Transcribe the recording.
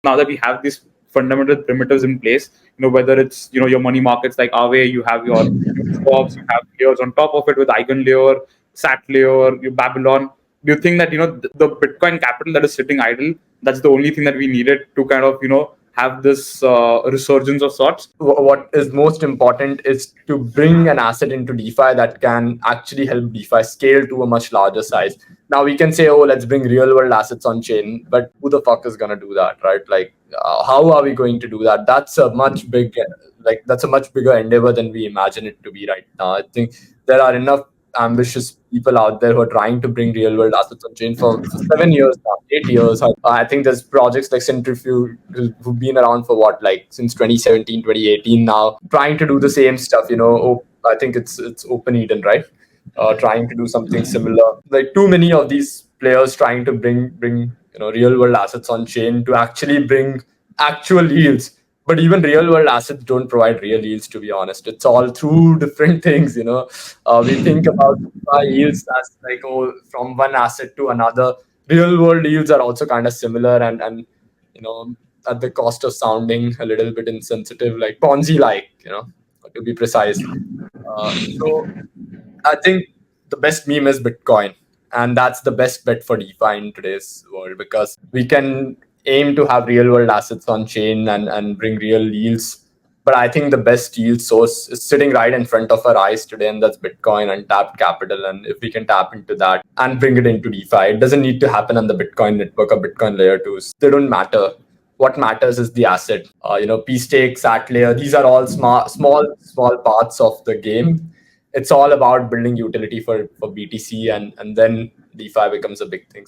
Now that we have these fundamental primitives in place, whether it's your money markets like Aave, you have your swaps, you have layers on top of it with EigenLayer, SatLayer, your Babylon. Do you think that the Bitcoin capital that is sitting idle, that's the only thing that we needed to kind of have this resurgence of sorts? What is most important is to bring an asset into DeFi that can actually help DeFi scale to a much larger size. Now we can say, oh, let's bring real world assets on chain, but who the fuck is going to do that, right? Like, how are we going to do that? That's a much bigger endeavor than we imagine it to be right now. I think there are enough ambitious people out there who are trying to bring real world assets on chain for 7 years now, 8 years. I think there's projects like Centrifuge who've been around for what, like since 2017, 2018 now, trying to do the same stuff. I think it's Open Eden, right? Trying to do something similar. Like too many of these players trying to bring real world assets on chain to actually bring actual yields. But even real world assets don't provide real yields, to be honest. It's all through different things. We think about yields as like, oh, from one asset to another. Real world yields are also kind of similar, and at the cost of sounding a little bit insensitive, like Ponzi, like to be precise. So I think the best meme is Bitcoin, and that's the best bet for DeFi in today's world, because we can aim to have real world assets on chain and bring real yields. But I think the best yield source is sitting right in front of our eyes today, and that's Bitcoin, untapped capital. And if we can tap into that and bring it into DeFi, it doesn't need to happen on the Bitcoin network or Bitcoin layer 2s. They don't matter. What matters is the asset. pSTAKE, SatLayer, these are all small parts of the game. It's all about building utility for BTC, and then DeFi becomes a big thing.